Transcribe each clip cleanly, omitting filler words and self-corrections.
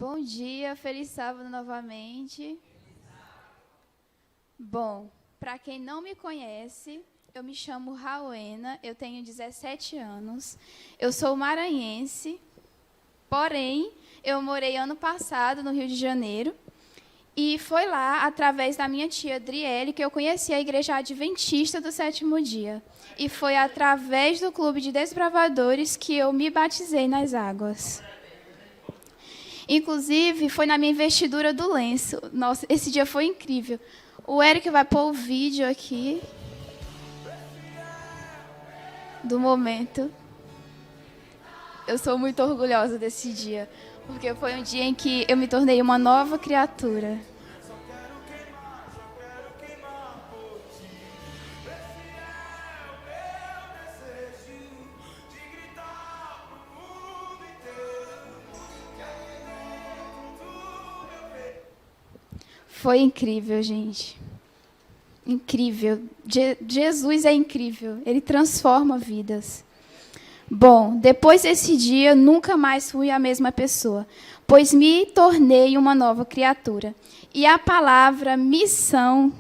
Bom dia, feliz sábado novamente. Bom, para quem não me conhece, eu me chamo Rauena, eu tenho 17 anos, eu sou maranhense, porém, eu morei ano passado no Rio de Janeiro, e foi lá, através da minha tia Adriele, que eu conheci a Igreja Adventista do Sétimo Dia. E foi através do Clube de Desbravadores que eu me batizei nas águas. Inclusive, foi na minha investidura do lenço. Nossa, esse dia foi incrível. O Eric vai pôr o vídeo aqui do momento. Eu sou muito orgulhosa desse dia, porque foi um dia em que eu me tornei uma nova criatura. Foi incrível, gente. Incrível. Jesus é incrível. Ele transforma vidas. Bom, depois desse dia, nunca mais fui a mesma pessoa, pois me tornei uma nova criatura. E a palavra missão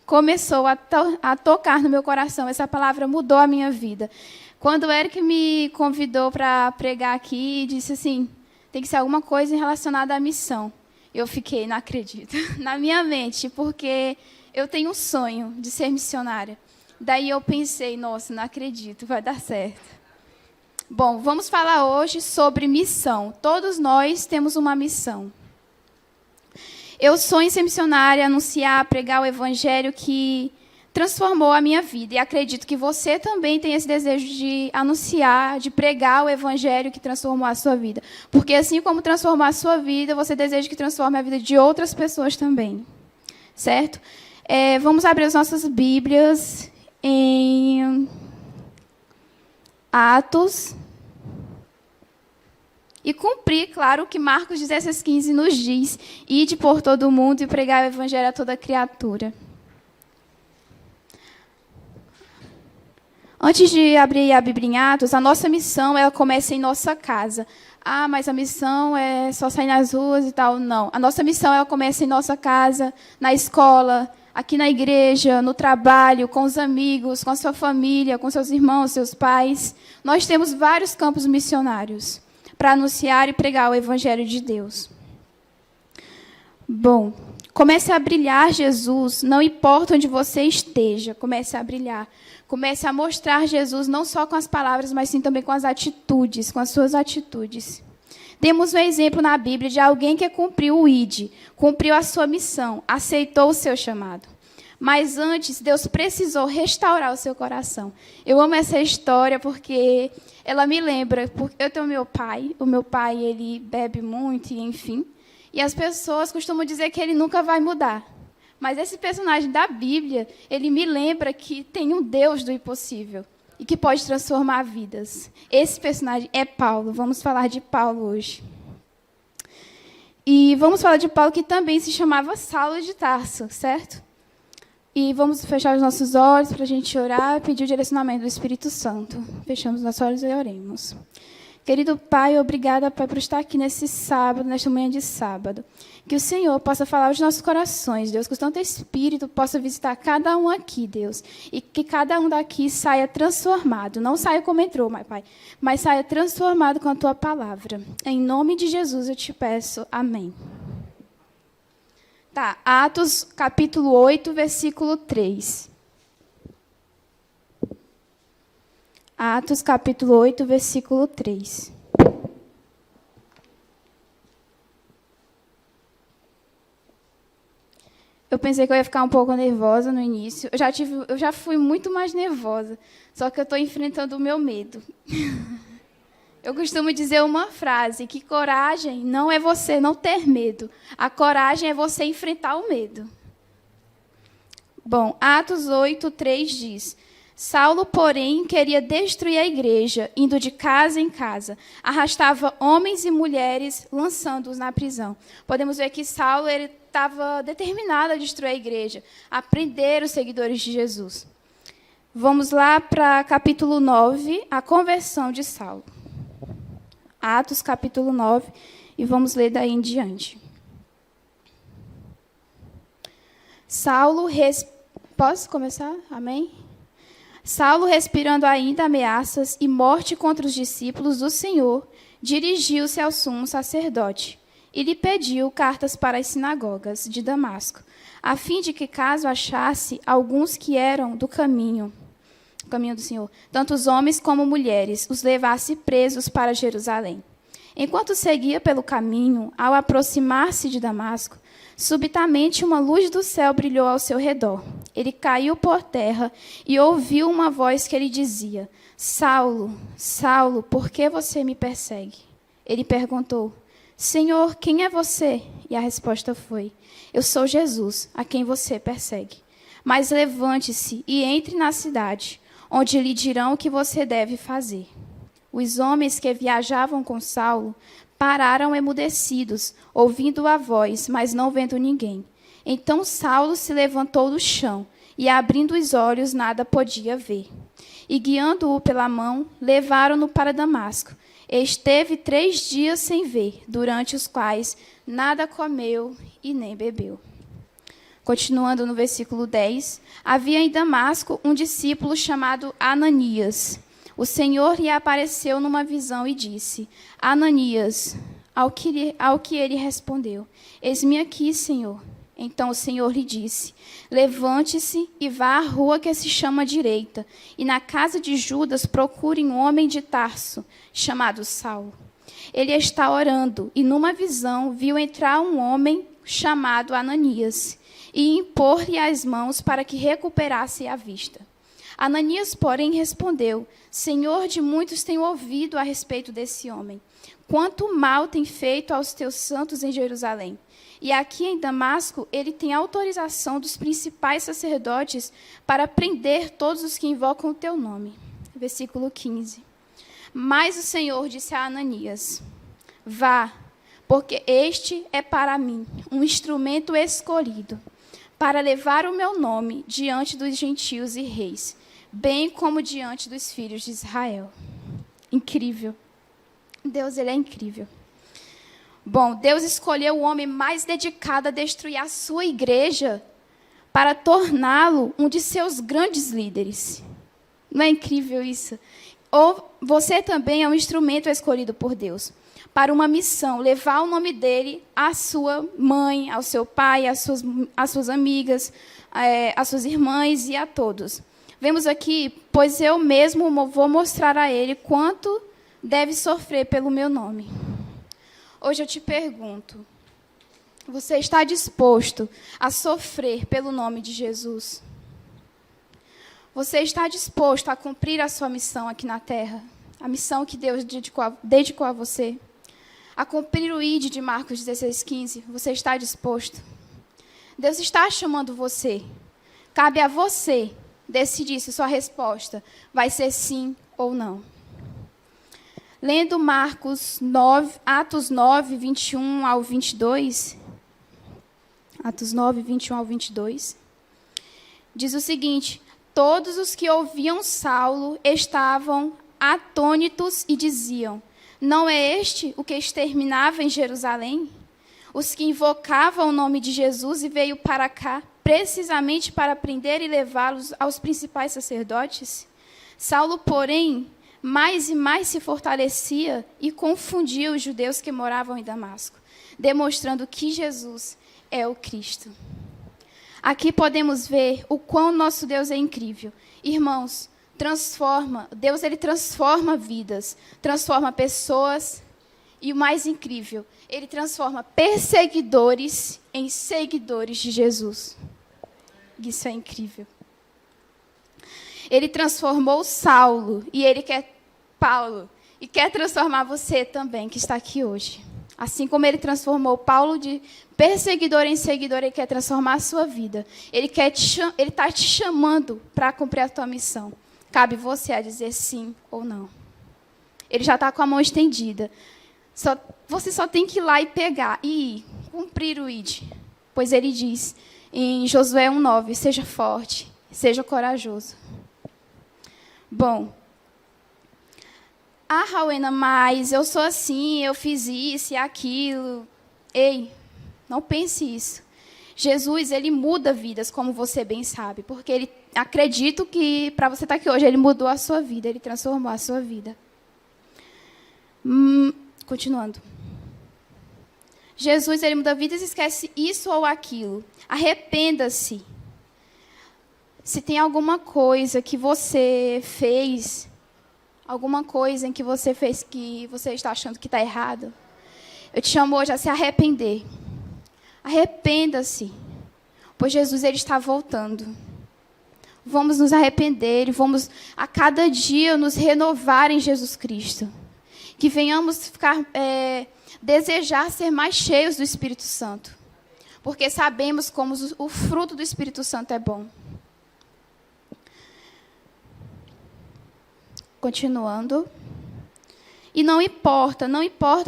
começou a tocar no meu coração. Essa palavra mudou a minha vida. Quando o Eric me convidou para pregar aqui, disse assim, tem que ser alguma coisa relacionada à missão. Eu fiquei, não acredito, na minha mente, porque eu tenho um sonho de ser missionária. Daí eu pensei, nossa, não acredito, vai dar certo. Bom, vamos falar hoje sobre missão. Todos nós temos uma missão. Eu sonho em ser missionária, anunciar, pregar o evangelho que transformou a minha vida. E acredito que você também tem esse desejo de anunciar, de pregar o evangelho que transformou a sua vida. Porque assim como transformou a sua vida, você deseja que transforme a vida de outras pessoas também. Certo? Vamos abrir as nossas Bíblias em Atos. E cumprir, claro, o que Marcos 16,15 nos diz. Ide por todo o mundo e pregar o evangelho a toda criatura. Antes de abrir a Bíblia em Atos, a nossa missão ela começa em nossa casa. Ah, mas a missão é só sair nas ruas e tal. Não. A nossa missão ela começa em nossa casa, na escola, aqui na igreja, no trabalho, com os amigos, com a sua família, com seus irmãos, seus pais. Nós temos vários campos missionários para anunciar e pregar o Evangelho de Deus. Bom, comece a brilhar Jesus, não importa onde você esteja, comece a brilhar. Comece a mostrar Jesus não só com as palavras, mas sim também com as atitudes, com as suas atitudes. Temos um exemplo na Bíblia de alguém que cumpriu o ID, cumpriu a sua missão, aceitou o seu chamado. Mas antes, Deus precisou restaurar o seu coração. Eu amo essa história porque ela me lembra, porque eu tenho o meu pai ele bebe muito, e enfim, e as pessoas costumam dizer que ele nunca vai mudar. Mas esse personagem da Bíblia, ele me lembra que tem um Deus do impossível e que pode transformar vidas. Esse personagem é Paulo. Vamos falar de Paulo hoje. E vamos falar de Paulo que também se chamava Saulo de Tarso, certo? E vamos fechar os nossos olhos para a gente orar e pedir o direcionamento do Espírito Santo. Fechamos nossos olhos e oremos. Querido Pai, obrigada, Pai, por estar aqui nesse sábado, nesta manhã de sábado. Que o Senhor possa falar aos nossos corações, Deus, que o Santo Espírito possa visitar cada um aqui, Deus, e que cada um daqui saia transformado, não saia como entrou, Pai, mas saia transformado com a Tua palavra. Em nome de Jesus eu te peço, amém. Tá, Atos, capítulo 8, versículo 3. Atos, capítulo 8, versículo 3. Eu pensei que eu ia ficar um pouco nervosa no início. Eu já fui muito mais nervosa, só que eu estou enfrentando o meu medo. Eu costumo dizer uma frase, que coragem não é você não ter medo. A coragem é você enfrentar o medo. Bom, Atos 8, 3 diz... Saulo, porém, queria destruir a igreja, indo de casa em casa. Arrastava homens e mulheres, lançando-os na prisão. Podemos ver que Saulo estava determinado a destruir a igreja, a prender os seguidores de Jesus. Vamos lá para capítulo 9, a conversão de Saulo. Atos, capítulo 9, e vamos ler daí em diante. Posso começar? Amém? Saulo, respirando ainda ameaças e morte contra os discípulos do Senhor, dirigiu-se ao sumo sacerdote e lhe pediu cartas para as sinagogas de Damasco, a fim de que, caso achasse alguns que eram do caminho do Senhor, tanto os homens como mulheres, os levasse presos para Jerusalém. Enquanto seguia pelo caminho, ao aproximar-se de Damasco, subitamente uma luz do céu brilhou ao seu redor. Ele caiu por terra e ouviu uma voz que lhe dizia: Saulo, Saulo, por que você me persegue? Ele perguntou: Senhor, quem é você? E a resposta foi: Eu sou Jesus, a quem você persegue. Mas levante-se e entre na cidade, onde lhe dirão o que você deve fazer. Os homens que viajavam com Saulo pararam emudecidos, ouvindo a voz, mas não vendo ninguém. Então Saulo se levantou do chão e, abrindo os olhos, nada podia ver. E, guiando-o pela mão, levaram-no para Damasco. Esteve 3 dias sem ver, durante os quais nada comeu e nem bebeu. Continuando no versículo 10, havia em Damasco um discípulo chamado Ananias. O Senhor lhe apareceu numa visão e disse: Ananias, ao que ele respondeu: Eis-me aqui, Senhor. Então o Senhor lhe disse: Levante-se e vá à rua que se chama Direita, e na casa de Judas procure um homem de Tarso, chamado Saulo. Ele está orando, e numa visão viu entrar um homem chamado Ananias, e impor-lhe as mãos para que recuperasse a vista. Ananias, porém, respondeu: Senhor, de muitos tenho ouvido a respeito desse homem. Quanto mal tem feito aos teus santos em Jerusalém. E aqui em Damasco, ele tem autorização dos principais sacerdotes para prender todos os que invocam o teu nome. Versículo 15. Mas o Senhor disse a Ananias: Vá, porque este é para mim um instrumento escolhido, para levar o meu nome diante dos gentios e reis, bem como diante dos filhos de Israel. Incrível. Deus, ele é incrível. Bom, Deus escolheu o homem mais dedicado a destruir a sua igreja para torná-lo um de seus grandes líderes. Não é incrível isso? Ou você também é um instrumento escolhido por Deus para uma missão, levar o nome dele à sua mãe, ao seu pai, às suas amigas, às suas irmãs e a todos. Vemos aqui: pois eu mesmo vou mostrar a ele quanto deve sofrer pelo meu nome. Hoje eu te pergunto: você está disposto a sofrer pelo nome de Jesus? Você está disposto a cumprir a sua missão aqui na terra? A missão que Deus dedicou a você? A cumprir o ID de Marcos 16:15? Você está disposto? Deus está chamando você. Cabe a você decidir se sua resposta vai ser sim ou não. Lendo Atos 9, 21 ao 22, Atos 9, 21 ao 22, diz o seguinte: todos os que ouviam Saulo estavam atônitos e diziam: não é este o que exterminava em Jerusalém? Os que invocavam o nome de Jesus e veio para cá, precisamente para prender e levá-los aos principais sacerdotes? Saulo, porém, mais e mais se fortalecia e confundia os judeus que moravam em Damasco, demonstrando que Jesus é o Cristo. Aqui podemos ver o quão nosso Deus é incrível. Irmãos, Deus ele transforma vidas, transforma pessoas e o mais incrível, ele transforma perseguidores em seguidores de Jesus. Isso é incrível. Ele transformou Saulo e ele quer Paulo e quer transformar você também que está aqui hoje. Assim como ele transformou Paulo de perseguidor em seguidor, ele quer transformar a sua vida. Ele está te chamando para cumprir a tua missão. Cabe você a dizer sim ou não. Ele já está com a mão estendida. Você só tem que ir lá e pegar e cumprir o ID. Pois ele diz em Josué 1:9, seja forte, seja corajoso. Bom, Ah, Rauena, mas eu sou assim, eu fiz isso e aquilo. Ei, não pense isso. Jesus, ele muda vidas, como você bem sabe, porque ele acredito que para você estar aqui hoje, ele mudou a sua vida, ele transformou a sua vida. Continuando. Jesus, ele muda vidas e esquece isso ou aquilo. Arrependa-se. Se tem alguma coisa que você fez, alguma coisa em que você fez que você está achando que está errado, eu te chamo hoje a se arrepender. Arrependa-se, pois Jesus ele está voltando. Vamos nos arrepender e vamos a cada dia nos renovar em Jesus Cristo. Que venhamos desejar ser mais cheios do Espírito Santo, porque sabemos como o fruto do Espírito Santo é bom. Continuando. E não importa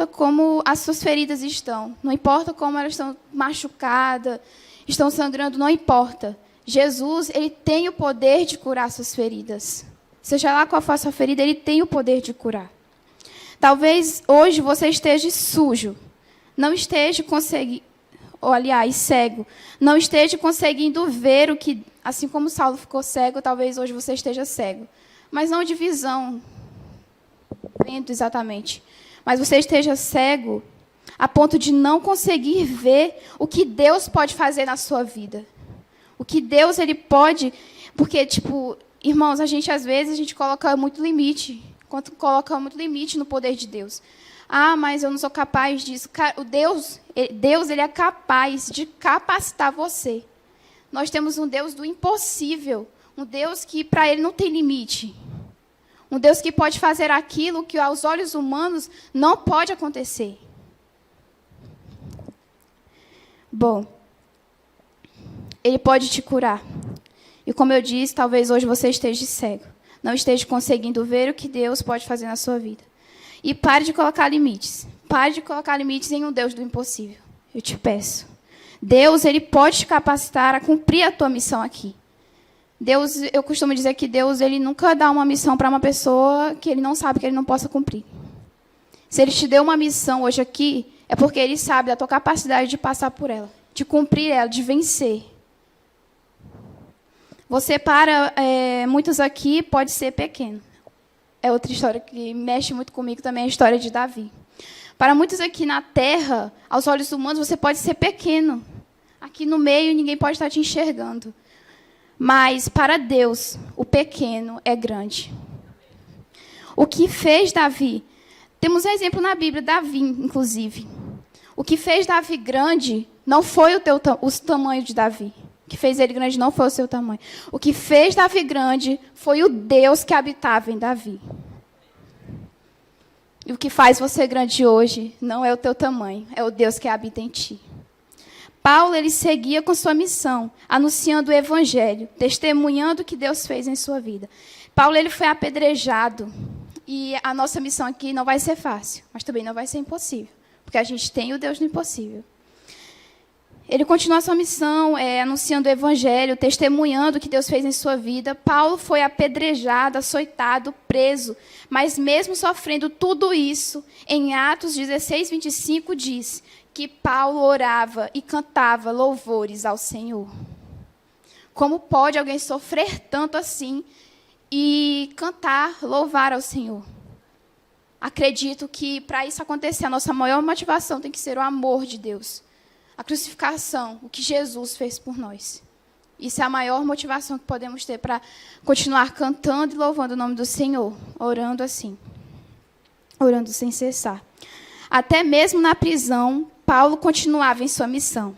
como as suas feridas estão, não importa como elas estão machucadas, estão sangrando, não importa. Jesus, ele tem o poder de curar suas feridas. Seja lá qual for a sua ferida, ele tem o poder de curar. Talvez hoje você esteja sujo, não esteja conseguindo, ou aliás, cego, não esteja conseguindo ver o que, assim como Saulo ficou cego, talvez hoje você esteja cego. Mas não de visão, vendo exatamente. Mas você esteja cego a ponto de não conseguir ver o que Deus pode fazer na sua vida. O que Deus ele pode, porque irmãos, às vezes a gente coloca muito limite, no poder de Deus. Ah, mas eu não sou capaz disso. O Deus ele é capaz de capacitar você. Nós temos um Deus do impossível, um Deus que para ele não tem limite. Um Deus que pode fazer aquilo que aos olhos humanos não pode acontecer. Bom, ele pode te curar. E como eu disse, talvez hoje você esteja cego. Não esteja conseguindo ver o que Deus pode fazer na sua vida. E pare de colocar limites. Pare de colocar limites em um Deus do impossível. Eu te peço. Deus, ele pode te capacitar a cumprir a tua missão aqui. Deus, eu costumo dizer que Deus ele nunca dá uma missão para uma pessoa que ele não sabe que ele não possa cumprir. Se ele te deu uma missão hoje aqui, é porque ele sabe da tua capacidade de passar por ela, de cumprir ela, de vencer. Você, para muitos aqui, pode ser pequeno. É outra história que mexe muito comigo também, a história de Davi. Para muitos aqui na terra, aos olhos humanos, você pode ser pequeno. Aqui no meio, ninguém pode estar te enxergando. Mas, para Deus, o pequeno é grande. O que fez Davi? Temos um exemplo na Bíblia, Davi, inclusive. O que fez Davi grande não foi o tamanho de Davi. O que fez ele grande não foi o seu tamanho. O que fez Davi grande foi o Deus que habitava em Davi. E o que faz você grande hoje não é o teu tamanho, é o Deus que habita em ti. Paulo, ele seguia com sua missão, anunciando o evangelho, testemunhando o que Deus fez em sua vida. Paulo, ele foi apedrejado. E a nossa missão aqui não vai ser fácil, mas também não vai ser impossível, porque a gente tem o Deus do impossível. Ele continua a sua missão, anunciando o evangelho, testemunhando o que Deus fez em sua vida. Paulo foi apedrejado, açoitado, preso, mas mesmo sofrendo tudo isso, em Atos 16, 25, diz que Paulo orava e cantava louvores ao Senhor. Como pode alguém sofrer tanto assim e cantar, louvar ao Senhor? Acredito que, para isso acontecer, a nossa maior motivação tem que ser o amor de Deus. A crucificação, o que Jesus fez por nós. Isso é a maior motivação que podemos ter para continuar cantando e louvando o nome do Senhor, orando assim, orando sem cessar. Até mesmo na prisão, Paulo continuava em sua missão,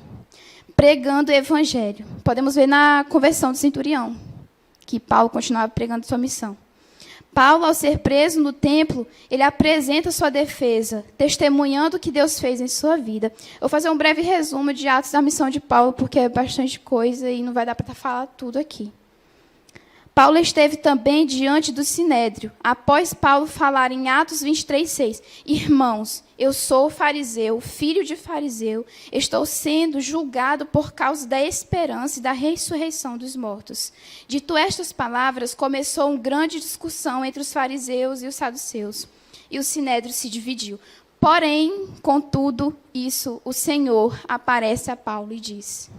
pregando o evangelho. Podemos ver na conversão do centurião, que Paulo continuava pregando sua missão. Paulo, ao ser preso no templo, ele apresenta sua defesa, testemunhando o que Deus fez em sua vida. Eu vou fazer um breve resumo de Atos da missão de Paulo, porque é bastante coisa e não vai dar para falar tudo aqui. Paulo esteve também diante do Sinédrio, após Paulo falar em Atos 23:6. Irmãos, eu sou fariseu, filho de fariseu, estou sendo julgado por causa da esperança e da ressurreição dos mortos. Dito estas palavras, começou uma grande discussão entre os fariseus e os saduceus, e o Sinédrio se dividiu. Porém, contudo, isso, o Senhor aparece a Paulo e diz...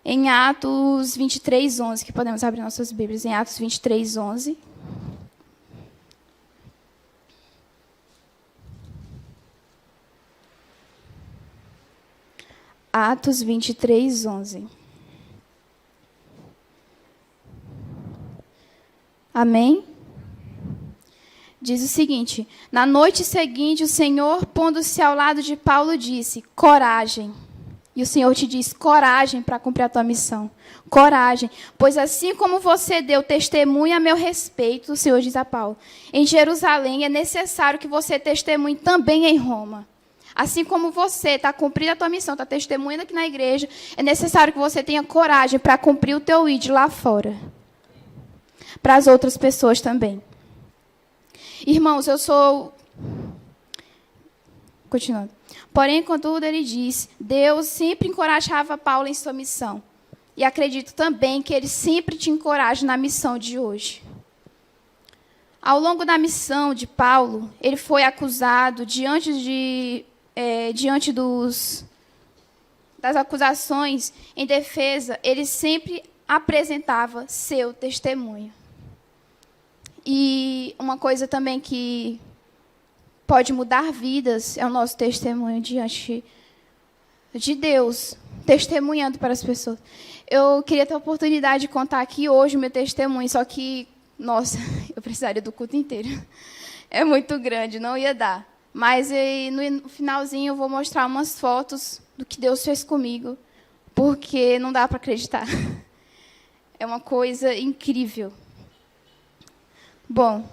Em Atos 23:11, que podemos abrir nossas Bíblias, em Atos 23:11. Atos 23:11. Amém? Diz o seguinte: na noite seguinte, o Senhor, pondo-se ao lado de Paulo, disse: coragem. E o Senhor te diz, coragem para cumprir a tua missão. Coragem. Pois assim como você deu testemunho a meu respeito, o Senhor diz a Paulo, em Jerusalém é necessário que você testemunhe também em Roma. Assim como você está cumprindo a tua missão, está testemunhando aqui na igreja, é necessário que você tenha coragem para cumprir o teu ID lá fora. Para as outras pessoas também. Irmãos, eu sou... Continuando. Porém, contudo, ele diz, Deus sempre encorajava Paulo em sua missão. E acredito também que ele sempre te encoraja na missão de hoje. Ao longo da missão de Paulo, ele foi acusado diante das acusações em defesa, ele sempre apresentava seu testemunho. E uma coisa também que pode mudar vidas é o nosso testemunho diante de Deus, testemunhando para as pessoas. Eu queria ter a oportunidade de contar aqui hoje o meu testemunho, só que, nossa, eu precisaria do culto inteiro. É muito grande, não ia dar. Mas no finalzinho eu vou mostrar umas fotos do que Deus fez comigo, porque não dá para acreditar. É uma coisa incrível. Bom,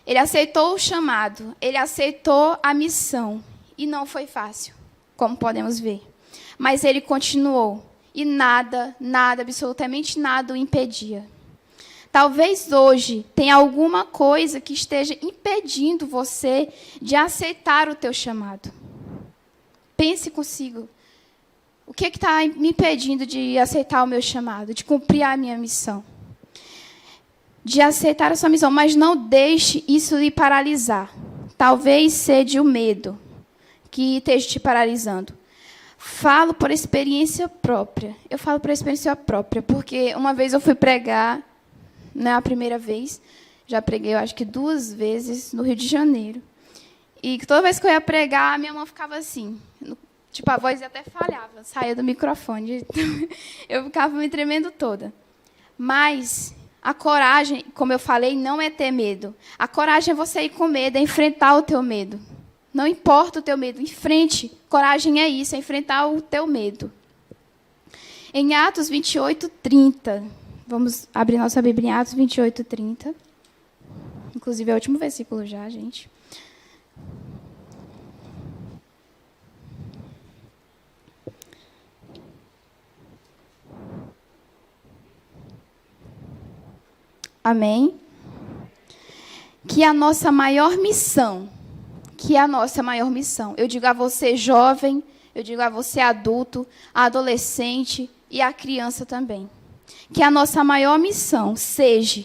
ele aceitou o chamado, ele aceitou a missão, e não foi fácil, como podemos ver. Mas ele continuou, e nada, absolutamente nada o impedia. Talvez hoje tenha alguma coisa que esteja impedindo você de aceitar o teu chamado. Pense consigo. O que está me impedindo de aceitar o meu chamado, de cumprir a minha missão? De aceitar a sua missão, mas não deixe isso lhe paralisar. Talvez seja o medo que esteja te paralisando. Falo por experiência própria. Eu falo por experiência própria, porque uma vez eu fui pregar, não é a primeira vez, já preguei, eu acho que 2 vezes, no Rio de Janeiro. E toda vez que eu ia pregar, a minha mão ficava assim. Tipo, a voz até falhava, saía do microfone. Eu ficava me tremendo toda. Mas a coragem, como eu falei, não é ter medo. A coragem é você ir com medo, é enfrentar o teu medo. Não importa o teu medo, enfrente. Coragem é isso, é enfrentar o teu medo. Em Atos 28:30, vamos abrir nossa Bíblia em Atos 28:30. Inclusive é o último versículo já, gente. Amém? Que a nossa maior missão, eu digo a você jovem, eu digo a você adulto, a adolescente e a criança também. Que a nossa maior missão seja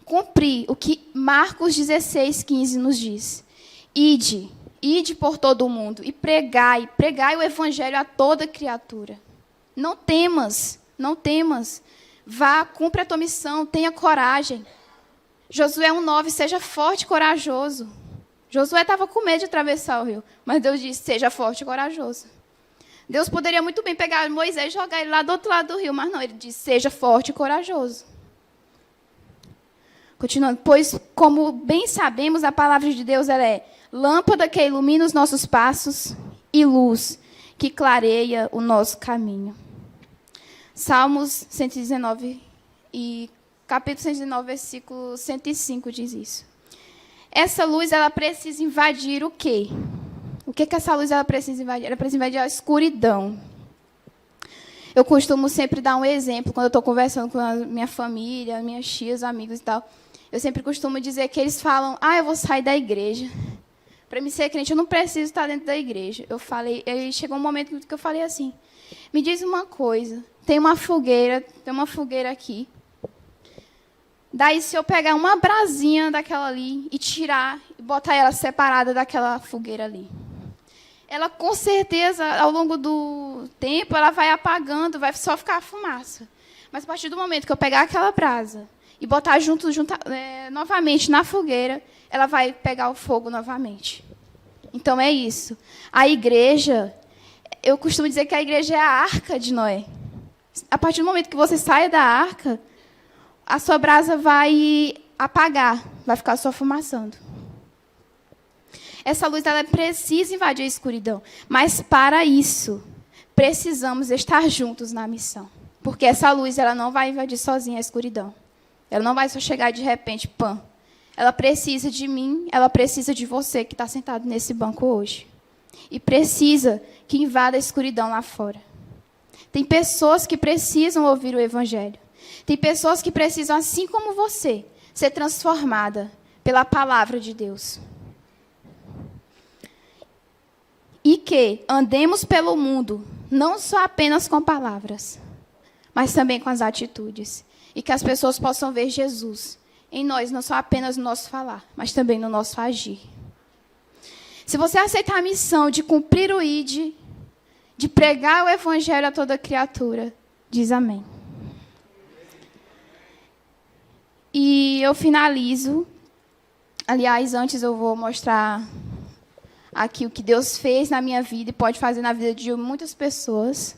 cumprir o que Marcos 16:15 nos diz. Ide por todo o mundo e pregai o evangelho a toda criatura. Não temas. Vá, cumpra a tua missão, tenha coragem. Josué 1:9, seja forte e corajoso. Josué estava com medo de atravessar o rio, mas Deus disse, seja forte e corajoso. Deus poderia muito bem pegar Moisés e jogar ele lá do outro lado do rio, mas não, ele disse, seja forte e corajoso. Continuando, pois, como bem sabemos, a palavra de Deus ela é lâmpada que ilumina os nossos passos e luz que clareia o nosso caminho. Salmos 119, e capítulo 119, versículo 105 diz isso. Essa luz, ela precisa invadir o quê? O que essa luz ela precisa invadir? Ela precisa invadir a escuridão. Eu costumo sempre dar um exemplo quando eu estou conversando com a minha família, minhas tias, amigos e tal. Eu sempre costumo dizer que eles falam, eu vou sair da igreja. Para me ser crente, eu não preciso estar dentro da igreja. Aí chegou um momento que eu falei assim, me diz uma coisa, tem uma fogueira aqui. Daí, se eu pegar uma brasinha daquela ali e tirar, e botar ela separada daquela fogueira ali, ela, com certeza, ao longo do tempo, ela vai apagando, vai só ficar a fumaça. Mas, a partir do momento que eu pegar aquela brasa e botar novamente na fogueira, ela vai pegar o fogo novamente. Então, é isso. A igreja, eu costumo dizer que a igreja é a arca de Noé. A partir do momento que você sai da arca, a sua brasa vai apagar, vai ficar só fumaçando. Essa luz ela precisa invadir a escuridão, mas para isso precisamos estar juntos na missão, porque essa luz ela não vai invadir sozinha a escuridão. Ela não vai só chegar de repente, pã. Ela precisa de mim, ela precisa de você que está sentado nesse banco hoje, e precisa que invada a escuridão lá fora. Tem pessoas que precisam ouvir o evangelho. Tem pessoas que precisam, assim como você, ser transformada pela palavra de Deus. E que andemos pelo mundo, não só apenas com palavras, mas também com as atitudes. E que as pessoas possam ver Jesus em nós, não só apenas no nosso falar, mas também no nosso agir. Se você aceitar a missão de cumprir o ID, de pregar o evangelho a toda criatura, diz amém. E eu finalizo. Aliás, antes eu vou mostrar aqui o que Deus fez na minha vida e pode fazer na vida de muitas pessoas.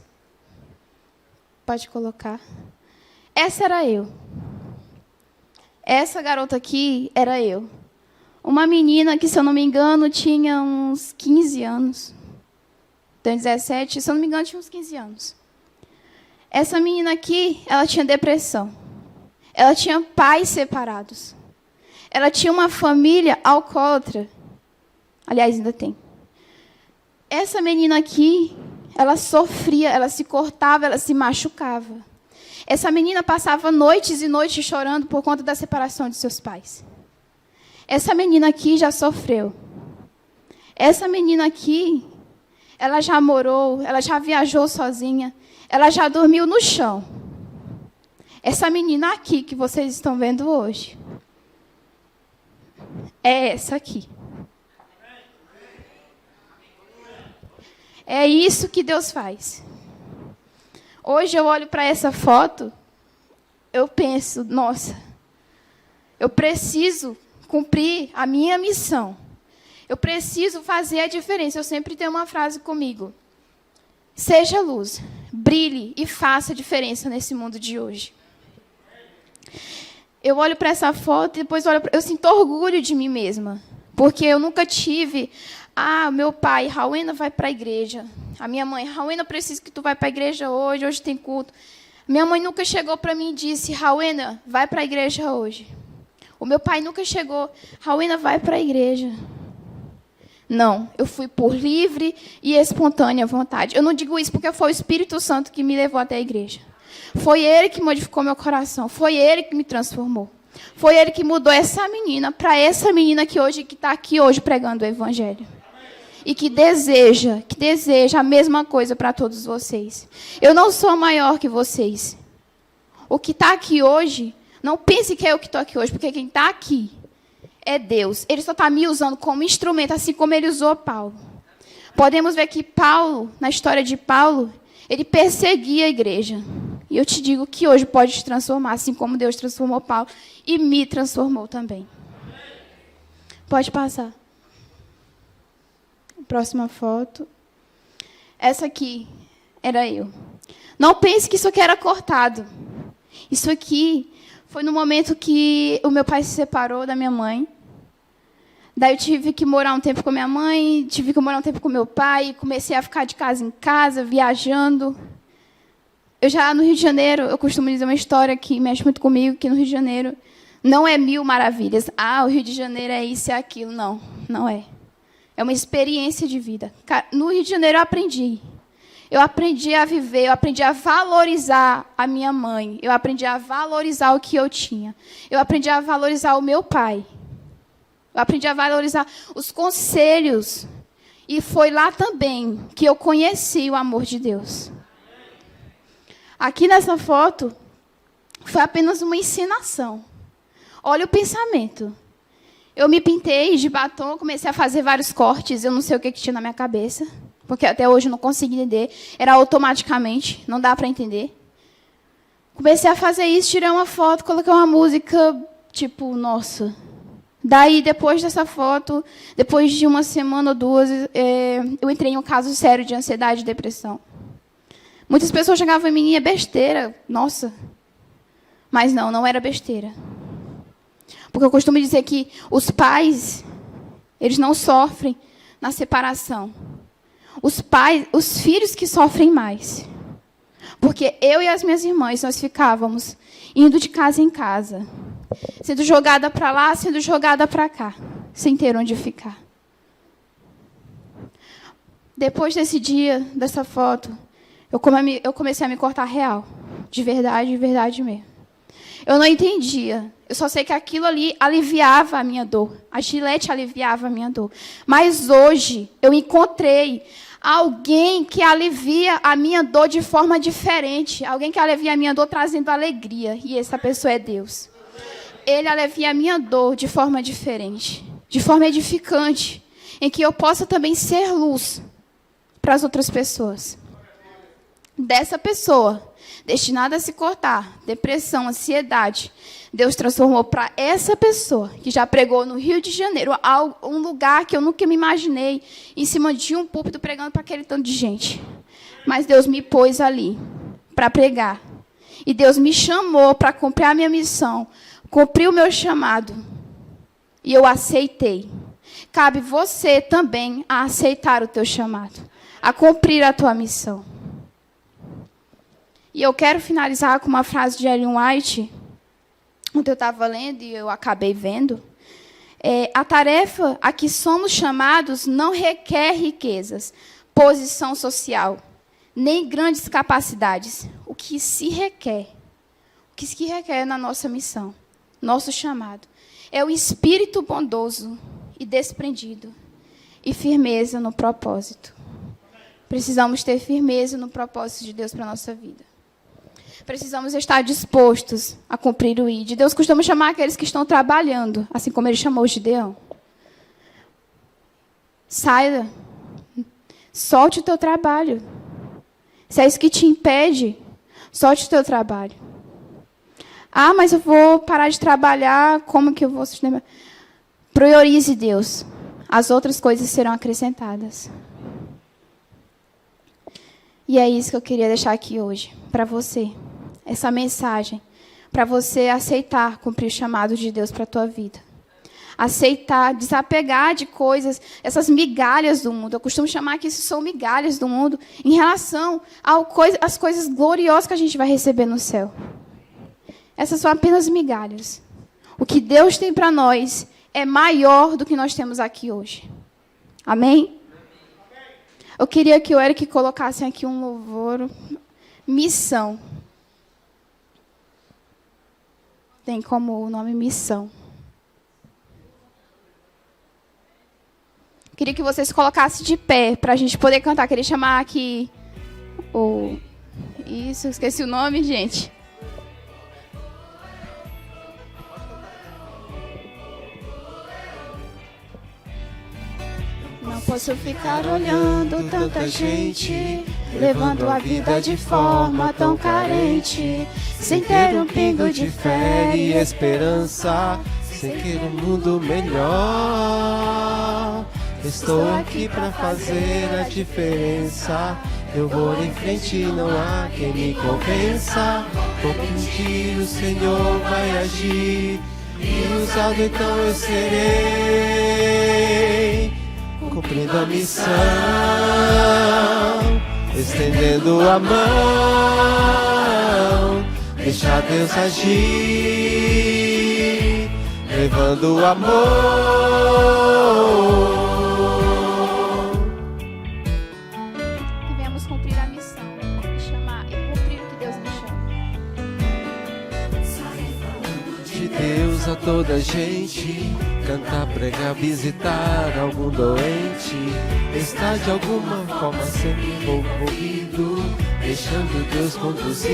Pode colocar. Essa era eu. Essa garota aqui era eu. Uma menina que, se eu não me engano, tinha uns 15 anos. Então, 17, se eu não me engano, tinha uns 15 anos. Essa menina aqui, ela tinha depressão. Ela tinha pais separados. Ela tinha uma família alcoólatra. Aliás, ainda tem. Essa menina aqui, ela sofria, ela se cortava, ela se machucava. Essa menina passava noites e noites chorando por conta da separação de seus pais. Essa menina aqui já sofreu. Essa menina aqui, ela já morou, ela já viajou sozinha, ela já dormiu no chão. Essa menina aqui que vocês estão vendo hoje, é essa aqui. É isso que Deus faz. Hoje eu olho para essa foto, eu penso, nossa, eu preciso cumprir a minha missão. Eu preciso fazer a diferença. Eu sempre tenho uma frase comigo. Seja luz, brilhe e faça a diferença nesse mundo de hoje. Eu olho para essa foto e depois eu sinto orgulho de mim mesma. Porque eu nunca tive... meu pai, Rauena vai para a igreja. A minha mãe, Rauena, eu preciso que tu vá para a igreja hoje tem culto. Minha mãe nunca chegou para mim e disse, Rauena, vai para a igreja hoje. O meu pai nunca chegou, Rauena, vai para a igreja. Não, eu fui por livre e espontânea vontade. Eu não digo isso porque foi o Espírito Santo que me levou até a igreja. Foi Ele que modificou meu coração. Foi Ele que me transformou. Foi Ele que mudou essa menina para essa menina que está aqui hoje pregando o Evangelho. E que deseja a mesma coisa para todos vocês. Eu não sou maior que vocês. O que está aqui hoje, não pense que é eu que estou aqui hoje, porque quem está aqui é Deus. Ele só está me usando como instrumento, assim como Ele usou Paulo. Podemos ver que Paulo, na história de Paulo, ele perseguia a igreja. E eu te digo que hoje pode te transformar, assim como Deus transformou Paulo e me transformou também. Pode passar. Próxima foto. Essa aqui era eu. Não pense que isso aqui era cortado. Isso aqui foi no momento que o meu pai se separou da minha mãe. Daí eu tive que morar um tempo com a minha mãe, tive que morar um tempo com meu pai, comecei a ficar de casa em casa, viajando. Eu já no Rio de Janeiro, eu costumo dizer uma história que mexe muito comigo, que no Rio de Janeiro não é 1000 maravilhas. O Rio de Janeiro é isso e aquilo. Não, não é. É uma experiência de vida. No Rio de Janeiro eu aprendi. Eu aprendi a viver, eu aprendi a valorizar a minha mãe. Eu aprendi a valorizar o que eu tinha. Eu aprendi a valorizar o meu pai. Eu aprendi a valorizar os conselhos. E foi lá também que eu conheci o amor de Deus. Aqui nessa foto, foi apenas uma ensinação. Olha o pensamento. Eu me pintei de batom, comecei a fazer vários cortes. Eu não sei o que tinha na minha cabeça, porque até hoje eu não consigo entender. Era automaticamente, não dá para entender. Comecei a fazer isso, tirei uma foto, coloquei uma música, tipo, nossa. Daí, depois dessa foto, depois de uma semana ou duas, eu entrei em um caso sério de ansiedade e depressão. Muitas pessoas chegavam em mim, é besteira, nossa. Mas não era besteira. Porque eu costumo dizer que os pais, eles não sofrem na separação. Os filhos que sofrem mais. Porque eu e as minhas irmãs, nós ficávamos indo de casa em casa, sendo jogada para lá, sendo jogada para cá, sem ter onde ficar. Depois desse dia, dessa foto, eu comecei a me cortar real. De verdade mesmo. Eu não entendia. Eu só sei que aquilo ali aliviava a minha dor. A Gillette aliviava a minha dor. Mas hoje eu encontrei alguém que alivia a minha dor de forma diferente. Alguém que alivia a minha dor trazendo alegria. E essa pessoa é Deus. Ele alivia a minha dor de forma diferente. De forma edificante. Em que eu possa também ser luz para as outras pessoas. Dessa pessoa destinada a se cortar, depressão, ansiedade, Deus transformou para essa pessoa, que já pregou no Rio de Janeiro, um lugar que eu nunca me imaginei, em cima de um púlpito pregando para aquele tanto de gente. Mas Deus me pôs ali para pregar. E Deus me chamou para cumprir a minha missão, cumprir o meu chamado. E eu aceitei. Cabe você também a aceitar o teu chamado, a cumprir a tua missão. E eu quero finalizar com uma frase de Ellen White, onde eu estava lendo e eu acabei vendo. A tarefa a que somos chamados não requer riquezas, posição social, nem grandes capacidades. O que se requer na nossa missão, nosso chamado, é o espírito bondoso e desprendido e firmeza no propósito. Precisamos ter firmeza no propósito de Deus para a nossa vida. Precisamos estar dispostos a cumprir o ID. Deus costuma chamar aqueles que estão trabalhando, assim como Ele chamou o Gideão. Saia. Solte o teu trabalho. Se é isso que te impede, solte o teu trabalho. Ah, mas eu vou parar de trabalhar, como que eu vou sustentar? Priorize Deus. As outras coisas serão acrescentadas. E é isso que eu queria deixar aqui hoje, para você. Essa mensagem, para você aceitar cumprir o chamado de Deus para a tua vida. Aceitar, desapegar de coisas, essas migalhas do mundo. Eu costumo chamar que isso são migalhas do mundo em relação às coisas gloriosas que a gente vai receber no céu. Essas são apenas migalhas. O que Deus tem para nós é maior do que nós temos aqui hoje. Amém? Eu queria que o Eric colocasse aqui um louvor. Missão. Tem como o nome missão. Queria que vocês colocassem de pé para a gente poder cantar. Queria chamar aqui o... Isso, esqueci o nome, gente. Não posso ficar olhando tanta gente, levando a vida de forma tão carente, sem ter um pingo de fé e esperança, sem querer um mundo melhor. Estou aqui para fazer a diferença. Eu vou em frente, não há quem me convença. Porque um dia o Senhor vai agir e usado então eu serei, cumprindo a missão, estendendo a mão, deixa Deus agir, levando o amor. Que venhamos cumprir a missão. gente, cantar, pregar, visitar algum doente, está de alguma forma sempre envolvido, deixando Deus conduzir.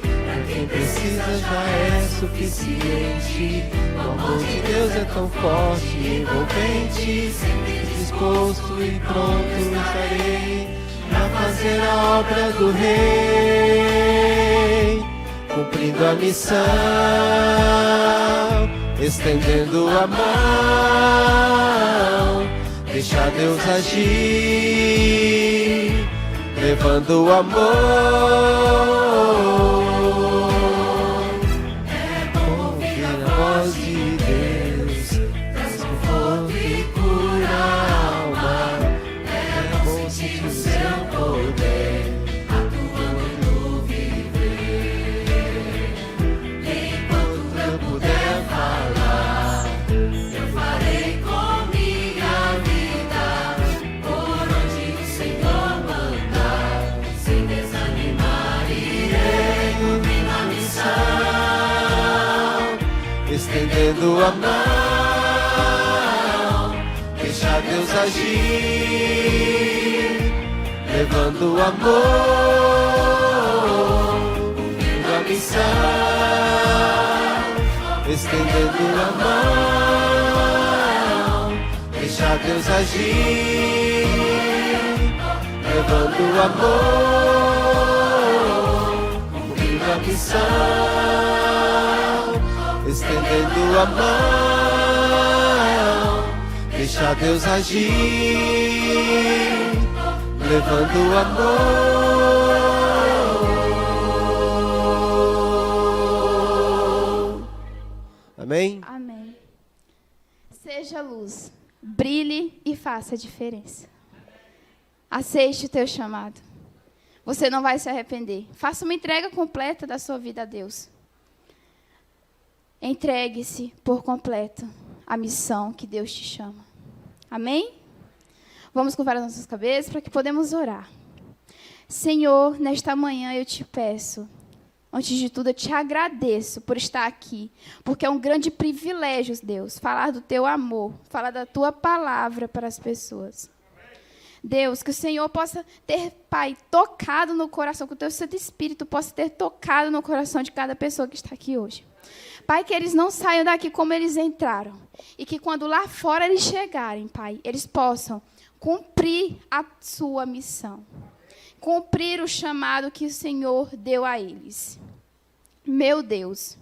Pra quem precisa já é suficiente, o amor de Deus é tão forte e envolvente, sempre disposto e pronto estarei pra fazer a obra do Rei, cumprindo a missão, estendendo a mão, deixa Deus agir, levando o amor. É bom ouvir a voz de Deus, traz conforto e cura a alma. É bom sentir o seu poder atuando no viver. Enquanto eu puder falar, eu farei com minha vida, por onde o Senhor mandar, sem desanimar, irei cumprindo a missão, estendendo a mão, deixa Deus agir, levando o amor, cumprindo a missão, estendendo a mão, deixa Deus agir, levando o amor, cumprindo a missão, estendendo a mão, deixa Deus agir, levando o amor. Amém? Amém. Seja luz, brilhe e faça a diferença. Aceite o teu chamado. Você não vai se arrepender. Faça uma entrega completa da sua vida a Deus. Entregue-se por completo à missão que Deus te chama. Amém? Vamos curvar as nossas cabeças para que podemos orar. Senhor, nesta manhã eu te peço, antes de tudo eu te agradeço por estar aqui, porque é um grande privilégio, Deus, falar do teu amor, falar da tua palavra para as pessoas. Deus, que o Senhor possa ter, Pai, tocado no coração, que o teu Santo Espírito possa ter tocado no coração de cada pessoa que está aqui hoje. Pai, que eles não saiam daqui como eles entraram. E que quando lá fora eles chegarem, Pai, eles possam cumprir a sua missão. Cumprir o chamado que o Senhor deu a eles. Meu Deus,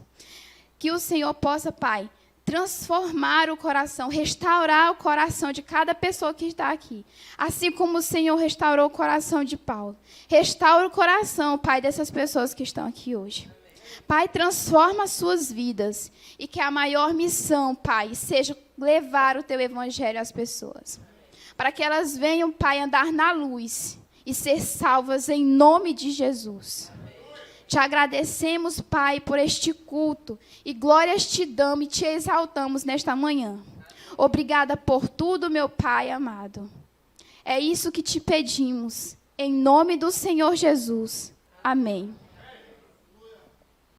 que o Senhor possa, Pai, transformar o coração, restaurar o coração de cada pessoa que está aqui. Assim como o Senhor restaurou o coração de Paulo. Restaura o coração, Pai, dessas pessoas que estão aqui hoje. Pai, transforma as suas vidas e que a maior missão, Pai, seja levar o teu evangelho às pessoas. Para que elas venham, Pai, andar na luz e ser salvas em nome de Jesus. Te agradecemos, Pai, por este culto e glórias te damos e te exaltamos nesta manhã. Obrigada por tudo, meu Pai amado. É isso que te pedimos, em nome do Senhor Jesus. Amém.